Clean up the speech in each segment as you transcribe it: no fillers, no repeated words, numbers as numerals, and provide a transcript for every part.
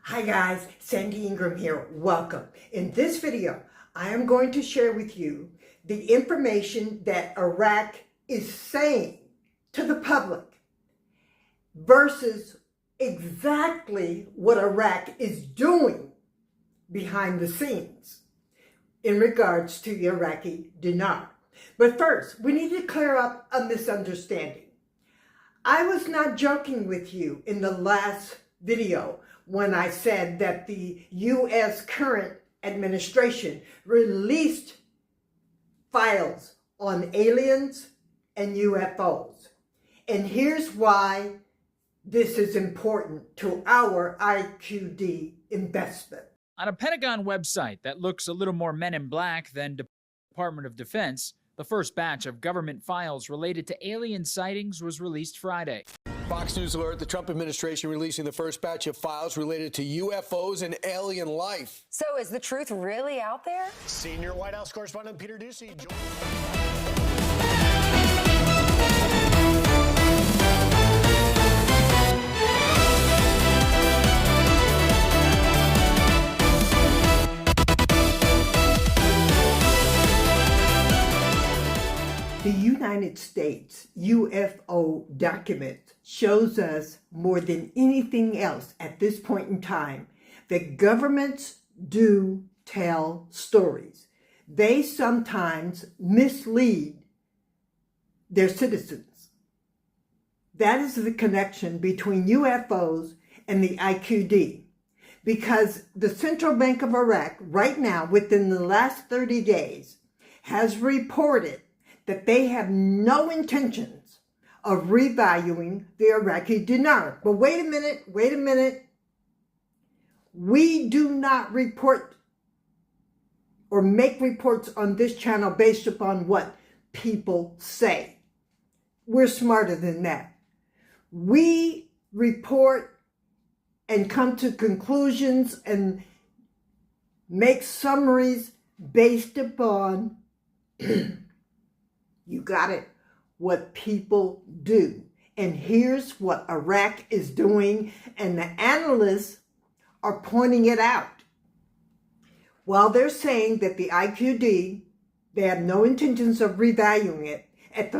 Hi guys, Sandy Ingram here. Welcome. In this video, I am going to share with you the information that Iraq is saying to the public versus exactly what Iraq is doing behind the scenes in regards to the Iraqi dinar. But first, we need to clear up a misunderstanding. I was not joking with you in the last video when I said that the U.S. current administration released files on aliens and UFOs. And here's why this is important to our IQD investment. On a Pentagon website that looks a little more Men in Black than Department of Defense, the first batch of government files related to alien sightings was released Friday. Fox News alert, the Trump administration releasing the first batch of files related to UFOs and alien life. So is the truth really out there? Senior White House correspondent Peter Doocy joins. The United States UFO document shows us more than anything else at this point in time that governments do tell stories. They sometimes mislead their citizens. That is the connection between UFOs and the IQD, because the Central Bank of Iraq right now, within the last 30 days, has reported that they have no intentions of revaluing the Iraqi dinar. But wait a minute. We do not report or make reports on this channel based upon what people say. We're smarter than that. We report and come to conclusions and make summaries based upon you got it, what people do. And here's what Iraq is doing, and the analysts are pointing it out. While they're saying that the IQD, they have no intentions of revaluing it, at the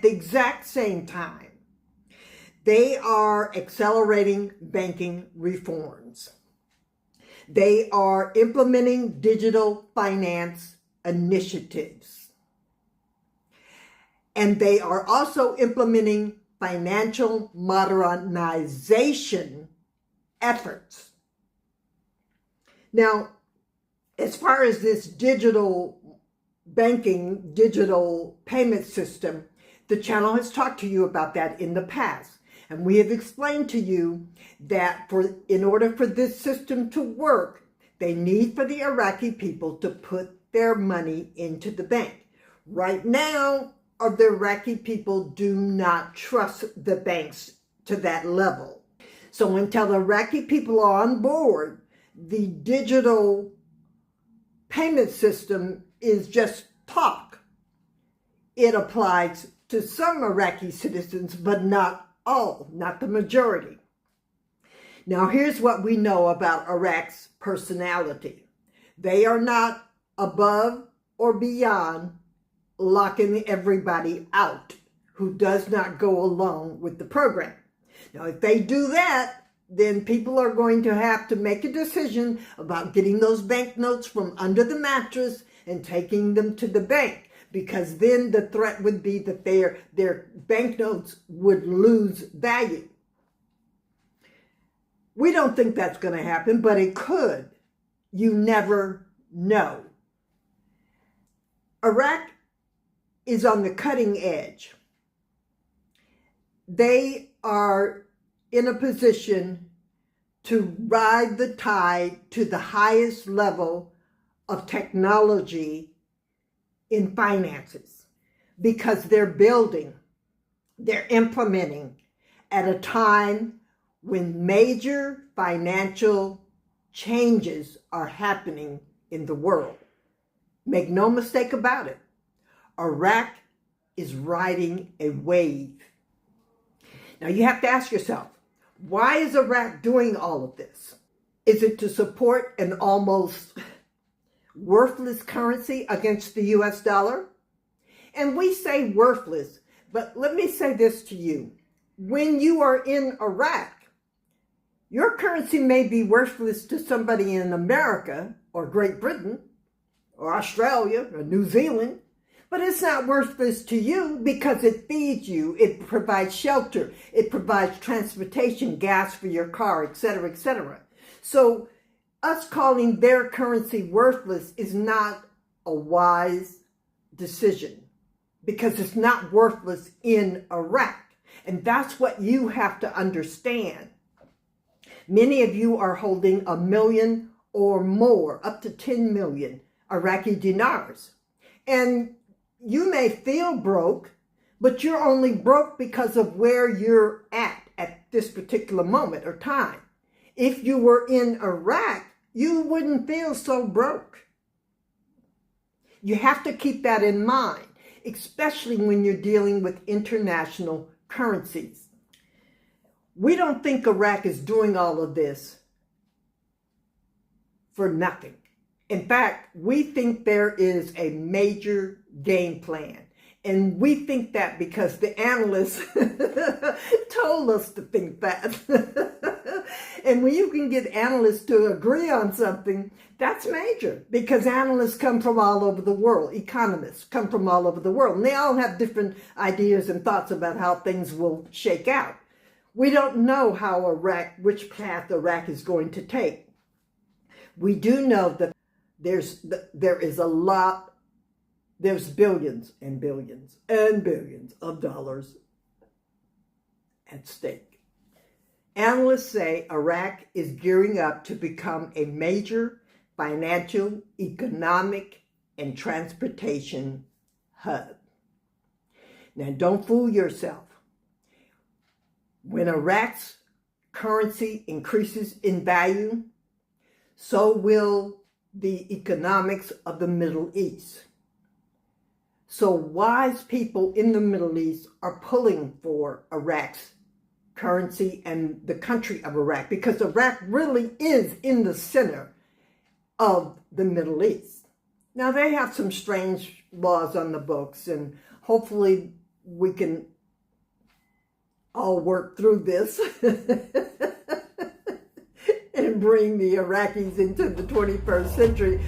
exact same time, they are accelerating banking reforms. They are implementing digital finance initiatives. And they are also implementing financial modernization efforts. Now, as far as this digital banking, digital payment system, the channel has talked to you about that in the past. And we have explained to you that in order for this system to work, they need for the Iraqi people to put their money into the bank. Right now, the Iraqi people do not trust the banks to that level. So until the Iraqi people are on board, the digital payment system is just talk. It applies to some Iraqi citizens, but not all, not the majority. Now here's what we know about Iraq's personality. They are not above or beyond locking everybody out who does not go along with the program. Now, if they do that, then people are going to have to make a decision about getting those banknotes from under the mattress and taking them to the bank, because then the threat would be that their banknotes would lose value. We don't think that's going to happen, but it could. You never know. Iraq is on the cutting edge. They are in a position to ride the tide to the highest level of technology in finances, because they're implementing at a time when major financial changes are happening in the world. Make no mistake about it. Iraq is riding a wave. Now you have to ask yourself, Why is Iraq doing all of this? Is it to support an almost worthless currency against the US dollar? And we say worthless, but let me say this to you. When you are in Iraq, your currency may be worthless to somebody in America or Great Britain or Australia or New Zealand, but it's not worthless to you because it feeds you, it provides shelter, it provides transportation, gas for your car, etc., etc. So us calling their currency worthless is not a wise decision because it's not worthless in Iraq. And that's what you have to understand. Many of you are holding 1 million or more, up to 10 million Iraqi dinars. And you may feel broke, but you're only broke because of where you're at this particular moment or time. If you were in Iraq, you wouldn't feel so broke. You have to keep that in mind, especially when you're dealing with international currencies. We don't think Iraq is doing all of this for nothing. In fact, we think there is a major game plan. And we think that because the analysts told us to think that. And when you can get analysts to agree on something, that's major, because analysts come from all over the world. Economists come from all over the world. And they all have different ideas and thoughts about how things will shake out. We don't know which path Iraq is going to take. We do know that there's billions and billions and billions of dollars at stake. Analysts say Iraq is gearing up to become a major financial, economic, and transportation hub. Now, don't fool yourself. When Iraq's currency increases in value, so will the economics of the Middle East. So wise people in the Middle East are pulling for Iraq's currency and the country of Iraq, because Iraq really is in the center of the Middle East. Now, they have some strange laws on the books, and hopefully we can all work through this and bring the Iraqis into the 21st century.